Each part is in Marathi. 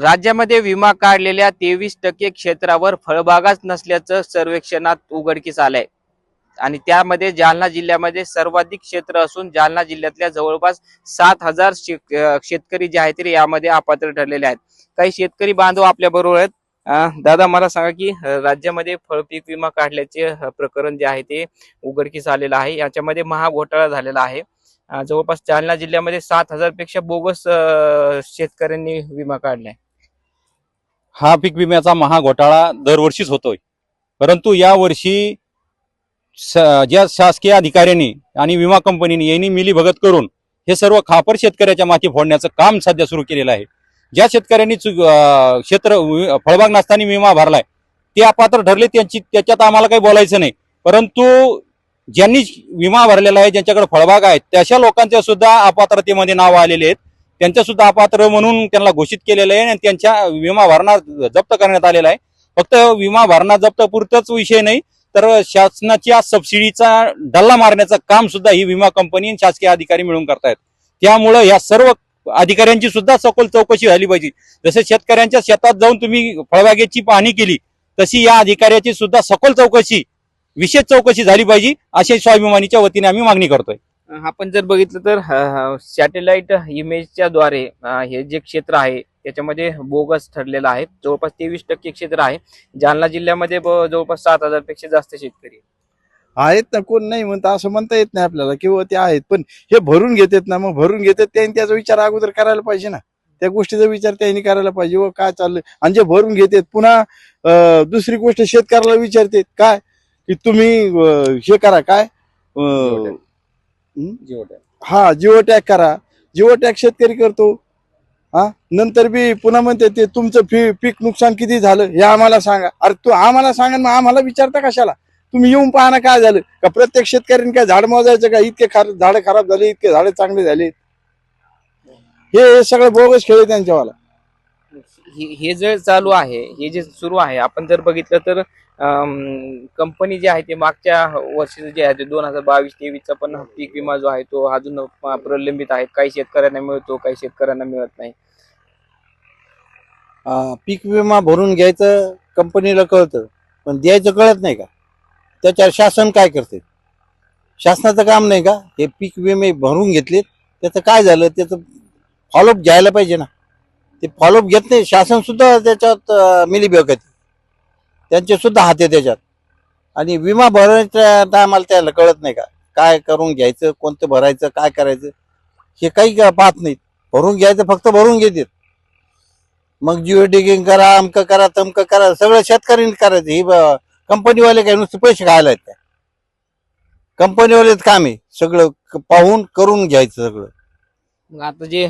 राज्यामध्ये विमा काढलेल्या 23% क्षेत्रावर फळबागाच नसल्याचं सर्वेक्षणात उघडकीस आलंय आणि त्यामध्ये जालना जिल्ह्यामध्ये सर्वाधिक क्षेत्र असून जालना जिल्ह्यातल्या जवळपास 7,000 शेतकरी जे आहेत ते यामध्ये अपात्र ठरलेले आहेत। काही शेतकरी बांधव आपल्या बरोबर आहेत। दादा मला सांगा की राज्यामध्ये फळपीक विमा काढल्याचे प्रकरण जे आहे ते उघडकीस आलेलं आहे। याच्यामध्ये महाघोटाळा झालेला आहे। जवळपास जालना जिल्ह्यामध्ये 7,000 पेक्षा बोगस शेतकऱ्यांनी विमा काढलाय। हा पीक विम्याचा महाघोटाळा दरवर्षीच होतोय, परंतु या वर्षी ज्या शासकीय अधिकाऱ्यांनी आणि विमा कंपनीने यांनी मिलीभगत करून हे सर्व खापर शेतकऱ्याच्या माथी फोडण्याचं काम सध्या सुरू केलेलं आहे। ज्या शेतकऱ्यांनी क्षेत्र फळबाग नसताना विमा भरलाय ते अपात्र ठरले, त्याच्यात आम्हाला काही बोलायचं नाही, परंतु ज्यांनी विमा भरलेला आहे ज्यांच्याकडे फळबाग आहेत तशा लोकांच्या सुद्धा अपात्रतेमध्ये नाव आलेले आहेत। त्यांच्या सुद्धा अपात्र म्हणून त्यांना घोषित केलेलं आहे आणि त्यांच्या विमा भरणा जप्त करण्यात आलेला आहे। फक्त विमा भरणा जप्त पुरताच विषय नाही, तर शासनाच्या सबसिडीचा डल्ला मारण्याचं काम सुद्धा ही विमा कंपनी आणि शासकीय अधिकारी मिळून करतायत। त्यामुळे या सर्व अधिकाऱ्यांची सुद्धा सखोल चौकशी झाली पाहिजे। जसे शेतकऱ्यांच्या शेतात जाऊन तुम्ही फळबागेची पाहणी केली तशी या अधिकाऱ्याची सुद्धा सखोल चौकशी, विशेष चौकशी झाली पाहिजे, अशी स्वाभिमानीच्या वतीने आम्ही मागणी करतोय। आपण जर बघितलं तर सॅटेलाइट इमेजच्या द्वारे हे जे क्षेत्र आहे त्याच्यामध्ये बोगस ठरलेलं आहे। जवळपास 23% क्षेत्र आहे। जालना जिल्ह्यामध्ये जवळपास 7,000 पेक्षा जास्त शेतकरी आहेत ना, कोण नाही म्हणतं असं म्हणता येत नाही आपल्याला, किंवा ते आहेत पण हे भरून घेतात ना, मग भरून घेतात त्यांनी त्याचा विचार अगोदर करायला पाहिजे ना, त्या गोष्टीचा विचार त्यांनी करायला पाहिजे व काय चाललंय। आणि जे भरून घेतात पुन्हा दुसरी गोष्ट शेतकऱ्याला विचारतात काय की तुम्ही हे करा काय हा जिओ टॅग करा, जिओ टॅग शेतकरी करतो। हा नंतर बी पुन्हा म्हणते ते तुमचं पीक नुकसान किती झालं हे आम्हाला सांगा। अरे तू आम्हाला सांगा मग आम्हाला विचारता कशाला? तुम्ही येऊन पाहा ना काय झालं का? प्रत्येक शेतकऱ्यांनी काय झाड मोजायचं का? इतके झाडं खराब झाले, इतके झाडे चांगले झाले, हे सगळं बोगस खेळ त्यांच्यावाला। हे जे चालू आहे, हे जे सुरू आहे, आपण जर बघितलं तर कंपनी जे आहे ते मागच्या वर्षी जे आहे ते 2022-23चा पण पीक विमा जो आहे तो अजून प्रलंबित आहे। काही शेतकऱ्यांना मिळतो, काही शेतकऱ्यांना मिळत नाही। पीक विमा भरून घ्यायचं कंपनीला कळतं, पण द्यायचं कळत नाही का? त्याच्यावर शासन काय करते? शासनाचं काम नाही का? हे पीक विमे भरून घेतले त्याचं काय झालं त्याचं फॉलोअप घ्यायला पाहिजे ना। ते फॉलोअप घेत नाही शासन सुद्धा, त्याच्यात मिलीभगत त्यांचे सुद्धा हात आहे त्याच्यात। आणि विमा भरायच्या टायमाला त्याला कळत नाही का काय करून घ्यायचं, कोणतं भरायचं, काय करायचं हे काही पाहत नाहीत। भरून घ्यायचं फक्त भरून घेतात, मग जिओ टॅगिंग करा, अमकं करा, तमकं करा, सगळं शेतकऱ्यांनी करायचं। ही कंपनीवाले काय नुसते पैसे खायला आहेत त्या? कंपनीवालेच काम आहे सगळं पाहून करून घ्यायचं सगळं। आता जे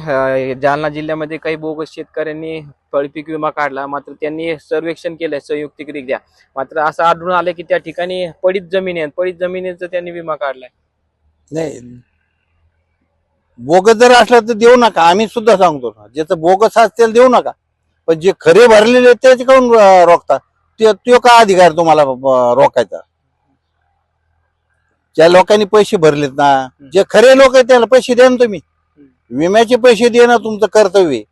जालना जिल्ह्यामध्ये काही बोगस शेतकऱ्यांनी फळपीक विमा काढला, मात्र त्यांनी सर्वेक्षण केलंय संयुक्तिकरित्या, मात्र असं आढळून आलं की त्या ठिकाणी पडीत जमीन आहे, पडीत जमिनीचा त्यांनी विमा काढलाय। नाही, बोगस जर असलं तर देऊ नका, आम्ही सुद्धा सांगतो ना, ज्याचं बोगस असतील देऊ नका, पण जे खरे भरलेले त्याचे काऊन रोखता? तो का अधिकार तुम्हाला रोखायचा? ज्या लोकांनी पैसे भरलेत ना, जे खरे लोक आहेत त्याला पैसे द्या ना तुम्ही। विम्याचे पैसे देणं तुमचं कर्तव्य आहे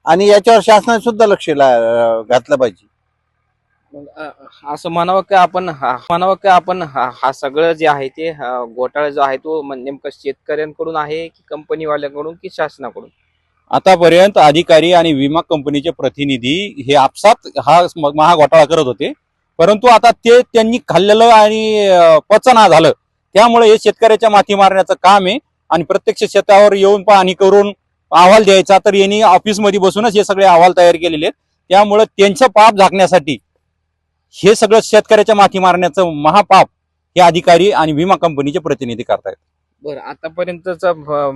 आणि याच्यावर शासनाने सुद्धा लक्ष घातलं पाहिजे। असं म्हणावं का आपण हा सगळं जे आहे ते घोटाळा जो आहे तो नेमकं शेतकऱ्यांकडून आहे की कंपनीवाल्यांकडून की शासनाकडून? आतापर्यंत अधिकारी आणि विमा कंपनीचे प्रतिनिधी हे आपसात हा महाघोटाळा करत होते, परंतु आता ते त्यांनी खाल्लेलं आणि पचना झालं, त्यामुळे हे शेतकऱ्याच्या माथी मारण्याचं काम आहे। आणि प्रत्यक्ष शेतावर येऊन पाहणी करून अहवाल द्यायचा, तर यांनी ऑफिसमध्ये बसूनच हे सगळे अहवाल तयार केलेले आहेत। त्यामुळे त्यांचं पाप झाकण्यासाठी हे सगळं शेतकऱ्याच्या माथी मारण्याचं महापाप हे अधिकारी आणि विमा कंपनीचे प्रतिनिधी करतायत। बरं, आतापर्यंतचा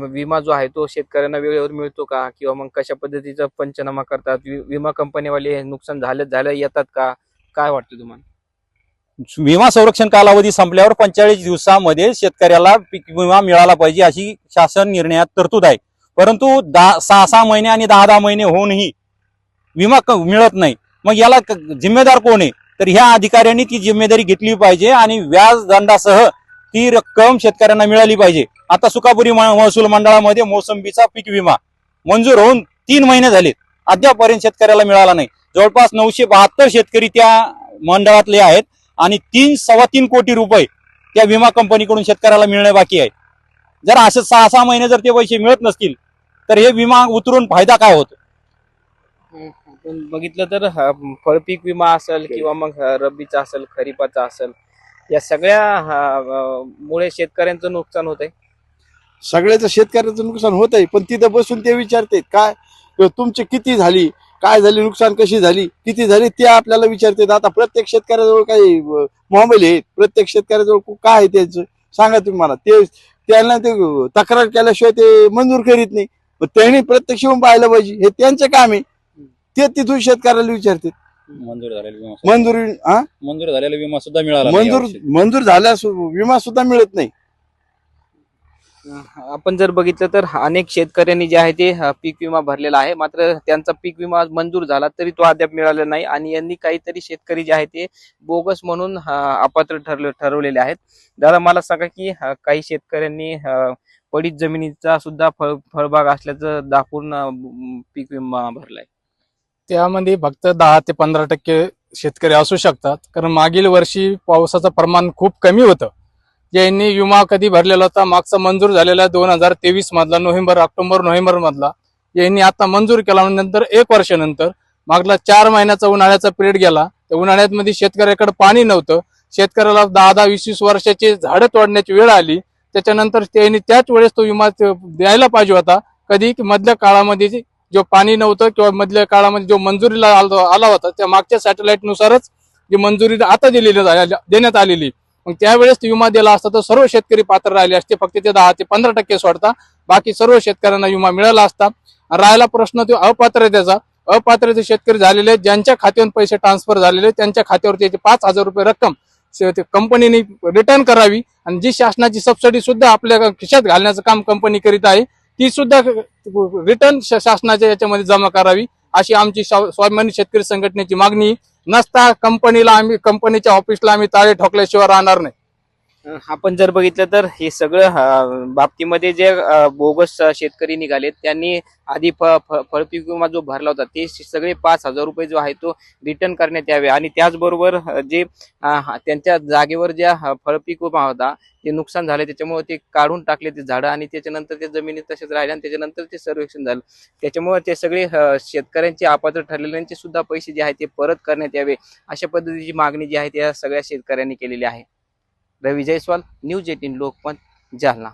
विमा जो आहे तो शेतकऱ्यांना वेळेवर मिळतो का, किंवा मग कशा पद्धतीचा पंचनामा करतात? विमा कंपनीवाले नुकसान झालं येतात का? काय वाटतं तुम्हाला? विमा संरक्षण कालावधी संपल्यावर 45 दिवसामध्ये शेतकऱ्याला पीक विमा मिळाला पाहिजे अशी शासन निर्णयात तरतूद आहे, परंतु 6 महिने आणि 10 महिने होऊनही विमा मिळत नाही। मग याला जिम्मेदार कोण आहे? तर ह्या अधिकाऱ्यांनी ती जिम्मेदारी घेतली पाहिजे आणि व्याज दंडासह ती रक्कम शेतकऱ्यांना मिळाली पाहिजे। आता सुकापुरी महसूल मंडळामध्ये मोसंबीचा पीक विमा मंजूर होऊन 3 महिने झालेत, अद्यापर्यंत शेतकऱ्याला मिळाला नाही. जवळपास 972 शेतकरी त्या मंडळातले आहेत आणि 3-3.25 कोटी रुपये त्या विमा कंपनीकडून शेतकऱ्याला मिळणे बाकी आहे. जर असे 6-6 महिने जर ते पैसे मिळत नसतील तर हे विमा उतरून फायदा काय होतो? आपण बघितलं तर फळपीक विमा असेल किंवा मग रब्बीचा असेल, खरीपाचा असेल, या सगळ्या मुळे शेतकऱ्यांचं नुकसान होतंय. सगळ्याचं शेतकऱ्याचं नुकसान होत आहे, पण तिथं बसून ते विचारतात काय तुमची किती झाली, काय झाली, नुकसान कशी झाली, किती झाली, ते आपल्याला विचारतात. आता प्रत्येक शेतकऱ्याजवळ काही मोबाईल आहेत, प्रत्येक शेतकऱ्याजवळ काय आहे त्यांचं सांगा तुम्ही मला. ते त्यांना ते तक्रार केल्याशिवाय ते मंजूर करीत नाही. मग त्यांनी प्रत्यक्ष येऊन पाहायला पाहिजे, हे त्यांचं काम आहे. ते तिथून शेतकऱ्याला विचारतात मंजूर झालेला विमा मंजुरी मंजूर झालेला विमा सुद्धा मिळाला नाही मंजूर यावर्षी. मंजूर झाल्यास विमा सुद्धा मिळत नाही. आपण जर बघितलं तर अनेक शेतकऱ्यांनी जे आहे ते पीक विमा भरलेला आहे, मात्र त्यांचा पीक विमा मंजूर झाला तरी तो अद्याप मिळालेला नाही. आणि यांनी काहीतरी शेतकरी जे आहे ते बोगस म्हणून अपात्र ठरवलेले आहेत. दादा मला सांगा की काही शेतकऱ्यांनी पडीत जमिनीचा सुद्धा फळबाग असल्याचं दाखवून पीक विमा भरलाय. त्यामध्ये फक्त 10 ते 15% शेतकरी असू शकतात, कारण मागील वर्षी पावसाचं प्रमाण खूप कमी होतं. ज्यांनी विमा कधी भरलेला होता मागचा मंजूर झालेला 2023 मधला ऑक्टोबर-नोव्हेंबर मधला, यांनी आता मंजूर केला. नंतर 1 वर्षानंतर मागला 4 महिन्याचा उन्हाळ्याचा पिरियड गेला. त्या उन्हाळ्यामध्ये शेतकऱ्याकडे पाणी नव्हतं. शेतकऱ्याला 10-20 वर्षाची झाडं तोडण्याची वेळ आली. त्याच्यानंतर त्यांनी त्याच वेळेस तो विमा द्यायला पाहिजे होता. कधी मधल्या काळामध्ये जो पाणी नव्हतं किंवा मधल्या काळामध्ये जो मंजुरीला आला होता त्या मागच्या सॅटेलाइट नुसारच जी मंजुरी आता देण्यात आलेली, मग त्यावेळेस विमा दिला असता तर सर्व शेतकरी पात्र राहिले असते. फक्त ते 10 ते 15% सोडता बाकी सर्व शेतकऱ्यांना विमा मिळाला असता. राहिला प्रश्न तो अपात्रतेचा. अपात्रते शेतकरी झालेले ज्यांच्या खात्यावर पैसे ट्रान्सफर झालेले त्यांच्या खात्यावर त्याचे 5,000 रुपये रक्कम कंपनीने रिटर्न करावी. आणि जी शासनाची सबसिडी सुद्धा आपल्या खिशात घालण्याचं काम कंपनी करीत आहे ती सुद्धा रिटर्न शासनाच्या याच्यामध्ये जमा करावी, अशी आमची स्वाभिमानी शेतकरी संघटनेची मागणी. नसता कंपनीच्या ऑफिसला आम्ही ताळे ठोकल्याशिवाय राहणार नाही. आपण जर बघितलं तर हे सगळं बाबतीमध्ये जे बोगस शेतकरी निघाले त्यांनी आधी फळपीक विमा जो भरला होता ते सगळे 5,000 रुपये जो आहे तो रिटर्न करण्यात यावे. आणि त्याचबरोबर जे त्यांच्या जागेवर ज्या फळपीक विमा होता ते नुकसान झाले त्याच्यामुळे ते काढून टाकले ते झाडं आणि त्याच्यानंतर ते जमिनीत तसेच राहिले आणि त्याच्यानंतर ते सर्वेक्षण झालं. त्याच्यामुळे ते सगळे शेतकऱ्यांचे अपात्र ठरलेल्यांचे सुद्धा पैसे जे आहेत ते परत करण्यात यावे अशा पद्धतीची मागणी जी आहे त्या सगळ्या शेतकऱ्यांनी केलेली आहे. रवी जयस्वाल, न्यूज 18 लोकमत, जालना.